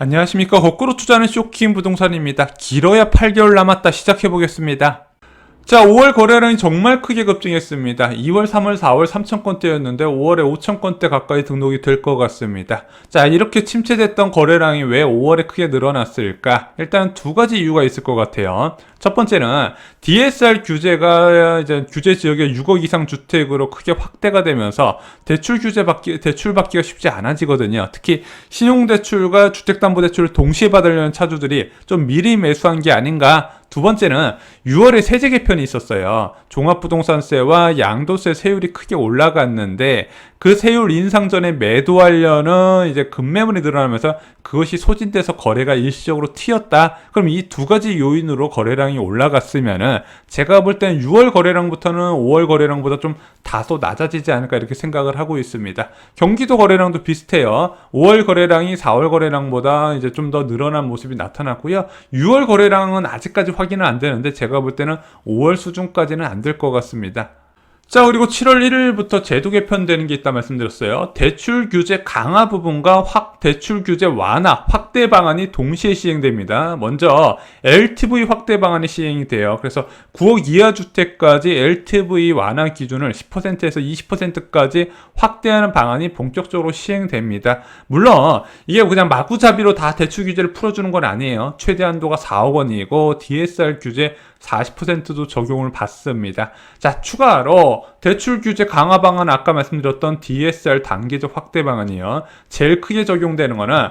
안녕하십니까. 거꾸로 투자하는 쇼킹 부동산입니다. 길어야 8개월 남았다. 시작해보겠습니다. 자, 5월 거래량이 정말 크게 급증했습니다. 2월, 3월, 4월 3,000건대였는데 5월에 5,000건대 가까이 등록이 될 것 같습니다. 자, 이렇게 침체됐던 거래량이 왜 5월에 크게 늘어났을까? 일단 두 가지 이유가 있을 것 같아요. 첫 번째는 DSR 규제가 이제 규제 지역의 6억 이상 주택으로 크게 확대가 되면서 대출 받기가 쉽지 않아지거든요. 특히 신용대출과 주택담보대출을 동시에 받으려는 차주들이 좀 미리 매수한 게 아닌가. 두 번째는 6월에 세제 개편이 있었어요. 종합부동산세와 양도세 세율이 크게 올라갔는데 그 세율 인상 전에 매도하려는 이제 급매물이 늘어나면서 그것이 소진돼서 거래가 일시적으로 튀었다. 그럼 이 두 가지 요인으로 거래량이 올라갔으면은 제가 볼 땐 6월 거래량부터는 5월 거래량보다 좀 다소 낮아지지 않을까 이렇게 생각을 하고 있습니다. 경기도 거래량도 비슷해요. 5월 거래량이 4월 거래량보다 이제 좀 더 늘어난 모습이 나타났고요. 6월 거래량은 아직까지 확인은 안 되는데 제가 볼 때는 5월 수준까지는 안 될 것 같습니다. 자, 그리고 7월 1일부터 제도 개편되는 게 있다 말씀드렸어요. 대출 규제 강화 부분과 대출 규제 완화, 확대 방안이 동시에 시행됩니다. 먼저 LTV 확대 방안이 시행이 돼요. 그래서 9억 이하 주택까지 LTV 완화 기준을 10%에서 20%까지 확대하는 방안이 본격적으로 시행됩니다. 물론 이게 그냥 마구잡이로 다 대출 규제를 풀어주는 건 아니에요. 최대 한도가 4억 원이고 DSR 규제 40%도 적용을 받습니다. 자, 추가로 대출 규제 강화 방안 아까 말씀드렸던 DSR 단계적 확대 방안이요. 제일 크게 적용되는 거는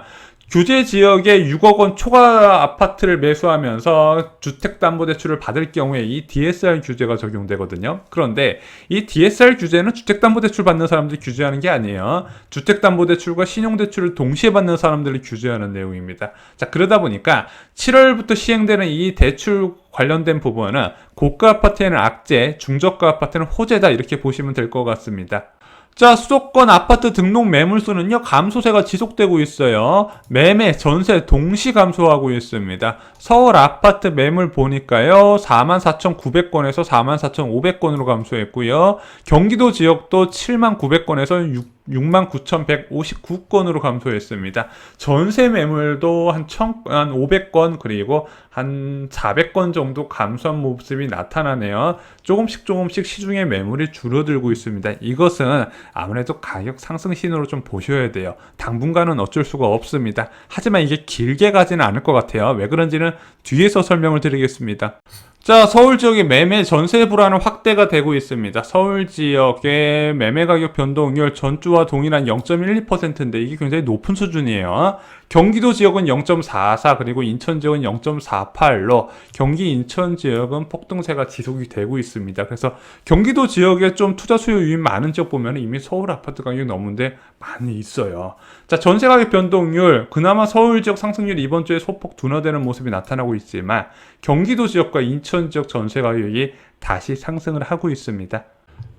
규제 지역에 6억 원 초과 아파트를 매수하면서 주택담보대출을 받을 경우에 이 DSR 규제가 적용되거든요. 그런데 이 DSR 규제는 주택담보대출 받는 사람들이 규제하는 게 아니에요. 주택담보대출과 신용대출을 동시에 받는 사람들을 규제하는 내용입니다. 자, 그러다 보니까 7월부터 시행되는 이 대출 관련된 부분은 고가 아파트에는 악재, 중저가 아파트는 호재다 이렇게 보시면 될 것 같습니다. 자, 수도권 아파트 등록 매물수는요, 감소세가 지속되고 있어요. 매매, 전세 동시 감소하고 있습니다. 서울 아파트 매물 보니까요, 44,900건에서 44,500건으로 감소했고요. 경기도 지역도 79,000건에서 69,159건으로 감소했습니다. 전세 매물도 한 500건 그리고 한 400건 정도 감소한 모습이 나타나네요. 조금씩 시중의 매물이 줄어들고 있습니다. 이것은 아무래도 가격 상승 신호로 좀 보셔야 돼요. 당분간은 어쩔 수가 없습니다. 하지만 이게 길게 가지는 않을 것 같아요. 왜 그런지는 뒤에서 설명을 드리겠습니다. 자, 서울 지역의 매매 전세 불안은 확대가 되고 있습니다. 서울 지역의 매매 가격 변동률 전주와 동일한 0.12%인데 이게 굉장히 높은 수준이에요. 경기도 지역은 0.44 그리고 인천 지역은 0.48로 경기 인천 지역은 폭등세가 지속이 되고 있습니다. 그래서 경기도 지역에 좀 투자 수요 유입 많은 지역 보면 이미 서울 아파트 가격이 넘는데 많이 있어요. 자, 전세 가격 변동률 그나마 서울 지역 상승률이 이번 주에 소폭 둔화되는 모습이 나타나고 있지만 경기도 지역과 인천 지역 전세 가격이 다시 상승을 하고 있습니다.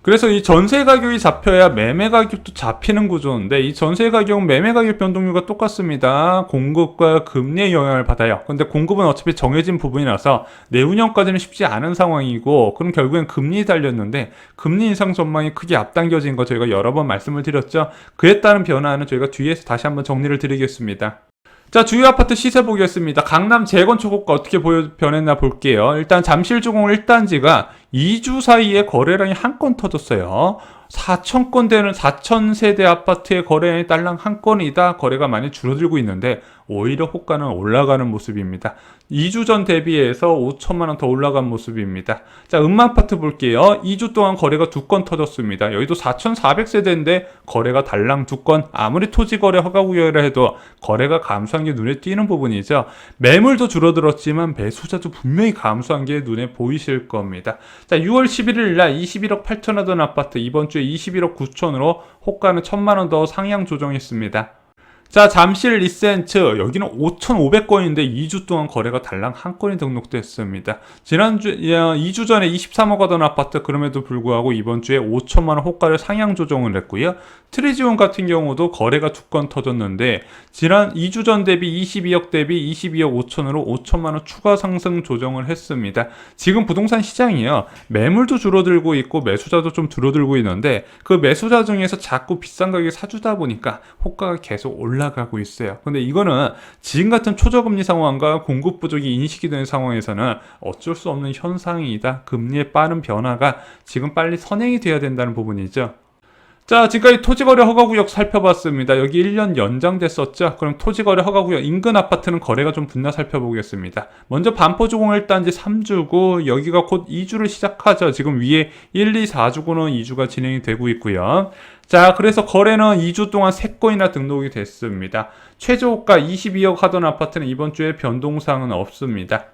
그래서 이 전세 가격이 잡혀야 매매 가격도 잡히는 구조인데 이 전세 가격은 매매 가격 변동률과 똑같습니다. 공급과 금리의 영향을 받아요. 근데 공급은 어차피 정해진 부분이라서 내운영까지는 쉽지 않은 상황이고 그럼 결국엔 금리 달렸는데 금리 인상 전망이 크게 앞당겨진 거 저희가 여러 번 말씀을 드렸죠. 그에 따른 변화는 저희가 뒤에서 다시 한번 정리를 드리겠습니다. 자, 주요 아파트 시세 보겠습니다. 강남 재건축 호가 어떻게 변했나 볼게요. 일단 잠실주공 1단지가 2주 사이에 거래량이 한 건 터졌어요. 4,000건 되는 4,000세대 아파트의 거래량이 딸랑 한 건이다. 거래가 많이 줄어들고 있는데 오히려 호가는 올라가는 모습입니다. 2주 전 대비해서 5천만 원 더 올라간 모습입니다. 자, 음마아파트 볼게요. 2주 동안 거래가 2건 터졌습니다. 여기도 4,400세대인데 거래가 달랑 2건. 아무리 토지거래 허가구역이라 해도 거래가 감소한 게 눈에 띄는 부분이죠. 매물도 줄어들었지만 매수자도 분명히 감소한 게 눈에 보이실 겁니다. 자, 6월 11일 날 21억 8천 하던 아파트 이번 주에 21억 9천으로 호가는 1,000만 원 더 상향 조정했습니다. 자, 잠실 리센트 여기는 5,500건인데 2주 동안 거래가 달랑 한 건이 등록됐습니다. 지난주 2주 전에 23억 하던 아파트 그럼에도 불구하고 이번 주에 5천만 원 호가를 상향 조정을 했고요. 트리지온 같은 경우도 거래가 2건 터졌는데 지난 2주 전 대비 22억 대비 22억 5천으로 5천만 원 추가 상승 조정을 했습니다. 지금 부동산 시장이요. 매물도 줄어들고 있고 매수자도 좀 줄어들고 있는데 그 매수자 중에서 자꾸 비싼 가격에 사주다 보니까 호가가 계속 올라 올라가고 있어요. 근데 이거는 지금 같은 초저금리 상황과 공급 부족이 인식이 되는 상황에서는 어쩔 수 없는 현상이다. 금리의 빠른 변화가 지금 빨리 선행이 돼야 된다는 부분이죠. 자, 지금까지 토지거래 허가구역 살펴봤습니다. 여기 1년 연장됐었죠. 그럼 토지거래 허가구역 인근 아파트는 거래가 좀 붙나 살펴보겠습니다. 먼저 반포주공 1단지 3주구, 여기가 곧 2주를 시작하죠. 지금 위에 1, 2, 4주구는 2주가 진행이 되고 있고요. 자, 그래서 거래는 2주 동안 3건이나 등록이 됐습니다. 최저호가 22억 하던 아파트는 이번 주에 변동사항은 없습니다.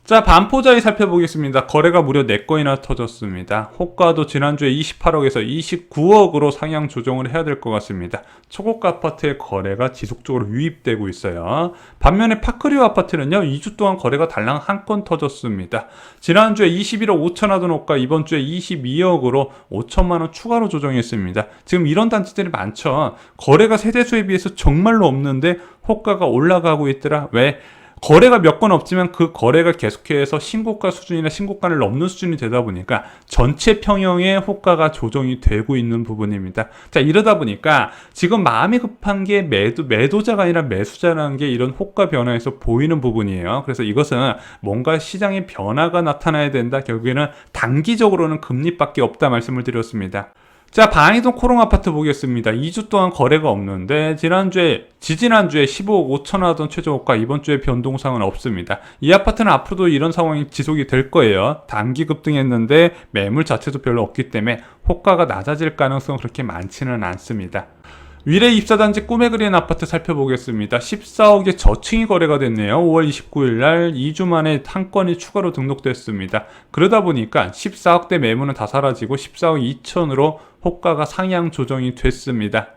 자, 반포자이 살펴보겠습니다. 거래가 무려 4건이나 터졌습니다. 호가도 지난주에 28억에서 29억으로 상향 조정을 해야 될 것 같습니다. 초고가 아파트의 거래가 지속적으로 유입되고 있어요. 반면에 파크리오 아파트는요, 2주 동안 거래가 달랑 1건 터졌습니다. 지난주에 21억 5천 하던 호가 이번 주에 22억으로 5천만 원 추가로 조정했습니다. 지금 이런 단지들이 많죠. 거래가 세대수에 비해서 정말로 없는데 호가가 올라가고 있더라. 왜? 거래가 몇 건 없지만 그 거래가 계속해서 신고가 수준이나 신고가를 넘는 수준이 되다 보니까 전체 평형의 호가가 조정이 되고 있는 부분입니다. 자, 이러다 보니까 지금 마음이 급한 게 매도자가 아니라 매수자라는 게 이런 호가 변화에서 보이는 부분이에요. 그래서 이것은 뭔가 시장의 변화가 나타나야 된다. 결국에는 단기적으로는 금리밖에 없다 말씀을 드렸습니다. 자, 방이동 코롱 아파트 보겠습니다. 2주 동안 거래가 없는데 지지난주에 15억 5천 하던 최저호가 이번 주에 변동사항은 없습니다. 이 아파트는 앞으로도 이런 상황이 지속이 될 거예요. 단기 급등했는데 매물 자체도 별로 없기 때문에 호가가 낮아질 가능성은 그렇게 많지는 않습니다. 위례 입사단지 꿈에 그리는 아파트 살펴보겠습니다. 14억의 저층이 거래가 됐네요. 5월 29일 날 2주 만에 한 건이 추가로 등록됐습니다. 그러다 보니까 14억대 매물은 다 사라지고 14억 2천으로 호가가 상향 조정이 됐습니다.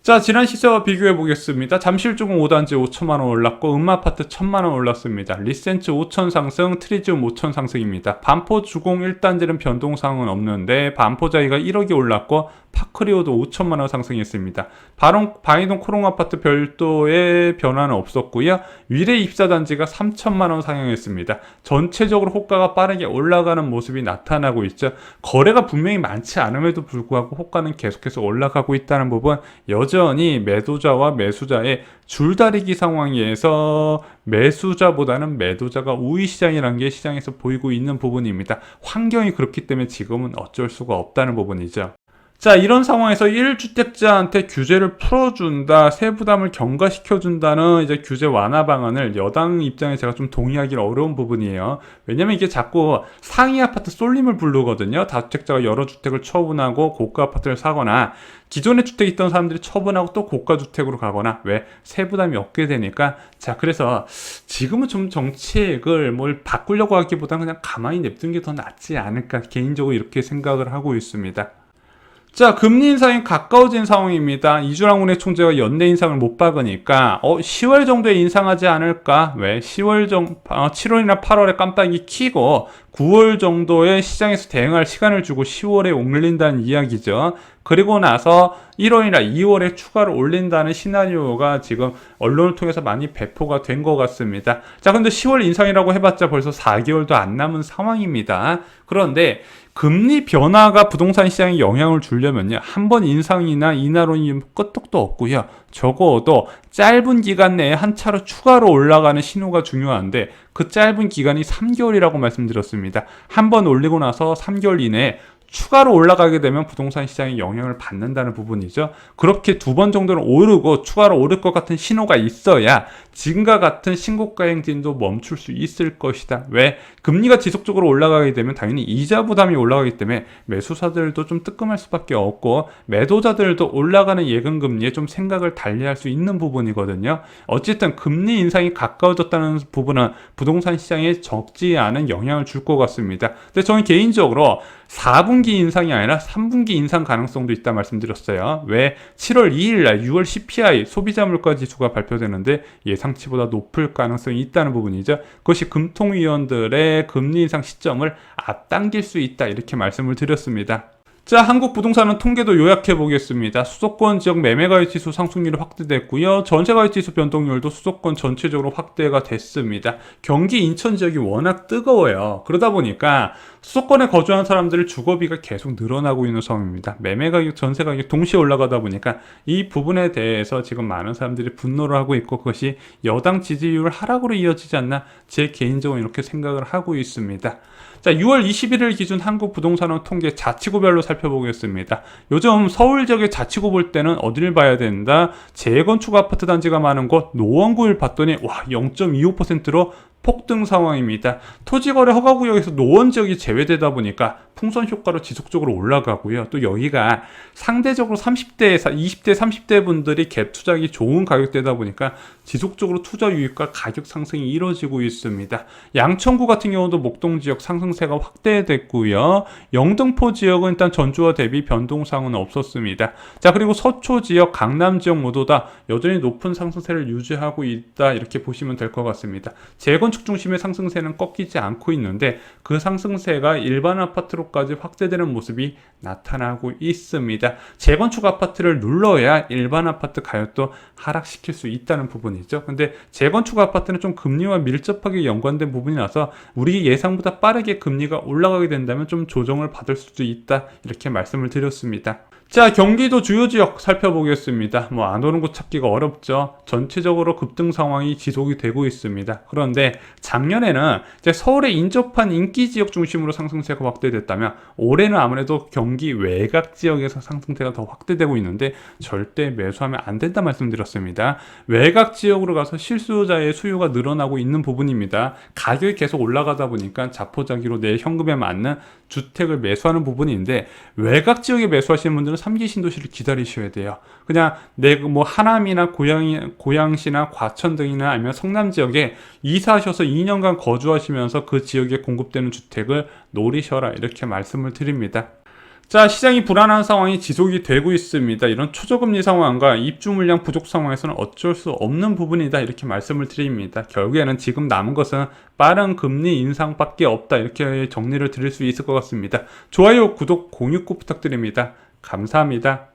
자, 지난 시세와 비교해 보겠습니다. 잠실주공 5단지 5천만원 올랐고 음마아파트 1천만원 올랐습니다. 리센츠 5천 상승, 트리지움 5천 상승입니다. 반포주공 1단지는 변동사항은 없는데 반포자이가 1억이 올랐고 파크리오도 5천만원 상승했습니다. 방이동 코롱아파트 별도의 변화는 없었고요. 위례 입사단지가 3천만원 상향했습니다. 전체적으로 호가가 빠르게 올라가는 모습이 나타나고 있죠. 거래가 분명히 많지 않음에도 불구하고 호가는 계속해서 올라가고 있다는 부분, 여전히 매도자와 매수자의 줄다리기 상황에서 매수자보다는 매도자가 우위 시장이라는 게 시장에서 보이고 있는 부분입니다. 환경이 그렇기 때문에 지금은 어쩔 수가 없다는 부분이죠. 자, 이런 상황에서 1주택자한테 규제를 풀어준다, 세부담을 경과시켜준다는 이제 규제 완화 방안을 여당 입장에 제가 좀 동의하기는 어려운 부분이에요. 왜냐면 이게 자꾸 상위 아파트 쏠림을 부르거든요. 다주택자가 여러 주택을 처분하고 고가 아파트를 사거나 기존에 주택이 있던 사람들이 처분하고 또 고가 주택으로 가거나, 왜? 세부담이 없게 되니까. 자, 그래서 지금은 좀 정책을 뭘 바꾸려고 하기보다는 그냥 가만히 냅두는 게 더 낫지 않을까, 개인적으로 이렇게 생각을 하고 있습니다. 자, 금리 인상이 가까워진 상황입니다. 이주랑 운해 총재가 연내 인상을 못 박으니까 10월 정도에 인상하지 않을까? 왜? 7월이나 8월에 깜빡이 키고 9월 정도에 시장에서 대응할 시간을 주고 10월에 올린다는 이야기죠. 그리고 나서 1월이나 2월에 추가로 올린다는 시나리오가 지금 언론을 통해서 많이 배포가 된 것 같습니다. 자, 근데 10월 인상이라고 해봤자 벌써 4개월도 안 남은 상황입니다. 그런데 금리 변화가 부동산 시장에 영향을 주려면요, 한 번 인상이나 인하론이 끄떡도 없고요, 적어도 짧은 기간 내에 한 차로 추가로 올라가는 신호가 중요한데 그 짧은 기간이 3개월이라고 말씀드렸습니다. 한 번 올리고 나서 3개월 이내에 추가로 올라가게 되면 부동산 시장에 영향을 받는다는 부분이죠. 그렇게 2번 정도는 오르고 추가로 오를 것 같은 신호가 있어야 지금과 같은 신고가 행진도 멈출 수 있을 것이다. 왜? 금리가 지속적으로 올라가게 되면 당연히 이자 부담이 올라가기 때문에 매수사들도 좀 뜨끔할 수밖에 없고 매도자들도 올라가는 예금금리에 좀 생각을 달리할 수 있는 부분이거든요. 어쨌든 금리 인상이 가까워졌다는 부분은 부동산 시장에 적지 않은 영향을 줄 것 같습니다. 근데 저는 개인적으로 4분기 인상이 아니라 3분기 인상 가능성도 있다 말씀드렸어요. 왜? 7월 2일날 6월 CPI 소비자 물가 지수가 발표되는데 예상치보다 높을 가능성이 있다는 부분이죠. 그것이 금통위원들의 금리 인상 시점을 앞당길 수 있다, 이렇게 말씀을 드렸습니다. 자, 한국 부동산은 통계도 요약해 보겠습니다. 수도권 지역 매매가액 지수 상승률이 확대됐고요. 전세가액 지수 변동률도 수도권 전체적으로 확대가 됐습니다. 경기 인천 지역이 워낙 뜨거워요. 그러다 보니까 수도권에 거주하는 사람들의 주거비가 계속 늘어나고 있는 상황입니다. 매매가격, 전세가격이 동시에 올라가다 보니까 이 부분에 대해서 지금 많은 사람들이 분노를 하고 있고, 그것이 여당 지지율 하락으로 이어지지 않나, 제 개인적으로 이렇게 생각을 하고 있습니다. 자, 6월 21일 기준 한국 부동산원 통계 자치구별로 살펴보겠습니다. 요즘 서울 지역의 자치구 볼 때는 어디를 봐야 된다? 재건축 아파트 단지가 많은 곳 노원구를 봤더니 와, 0.25%로 폭등 상황입니다. 토지거래 허가구역에서 노원 지역이 제외되다 보니까 풍선 효과로 지속적으로 올라가고요. 또 여기가 상대적으로 30대, 20대, 30대 분들이 갭 투자하기 좋은 가격대다 보니까 지속적으로 투자 유입과 가격 상승이 이루어지고 있습니다. 양천구 같은 경우도 목동 지역 상승세가 확대됐고요. 영등포 지역은 일단 전주와 대비 변동사항은 없었습니다. 자, 그리고 서초 지역, 강남 지역 모두 다 여전히 높은 상승세를 유지하고 있다, 이렇게 보시면 될 것 같습니다. 재건축 중심의 상승세는 꺾이지 않고 있는데 그 상승세가 일반 아파트로까지 확대되는 모습이 나타나고 있습니다. 재건축 아파트를 눌러야 일반 아파트 가격도 하락시킬 수 있다는 부분이죠. 근데 재건축 아파트는 좀 금리와 밀접하게 연관된 부분이라서 우리 예상보다 빠르게 금리가 올라가게 된다면 좀 조정을 받을 수도 있다, 이렇게 말씀을 드렸습니다. 자, 경기도 주요 지역 살펴보겠습니다. 안 오는 곳 찾기가 어렵죠. 전체적으로 급등 상황이 지속이 되고 있습니다. 그런데 작년에는 이제 서울에 인접한 인기 지역 중심으로 상승세가 확대됐다면 올해는 아무래도 경기 외곽 지역에서 상승세가 더 확대되고 있는데 절대 매수하면 안 된다 말씀드렸습니다. 외곽 지역으로 가서 실수요자의 수요가 늘어나고 있는 부분입니다. 가격이 계속 올라가다 보니까 자포자기로 내 현금에 맞는 주택을 매수하는 부분인데, 외곽 지역에 매수하시는 분들은 3기 신도시를 기다리셔야 돼요. 그냥 하남이나 고양시나 과천 등이나 아니면 성남 지역에 이사하셔서 2년간 거주하시면서 그 지역에 공급되는 주택을 노리셔라, 이렇게 말씀을 드립니다. 자, 시장이 불안한 상황이 지속이 되고 있습니다. 이런 초저금리 상황과 입주 물량 부족 상황에서는 어쩔 수 없는 부분이다, 이렇게 말씀을 드립니다. 결국에는 지금 남은 것은 빠른 금리 인상밖에 없다, 이렇게 정리를 드릴 수 있을 것 같습니다. 좋아요, 구독, 공유 꼭 부탁드립니다. 감사합니다.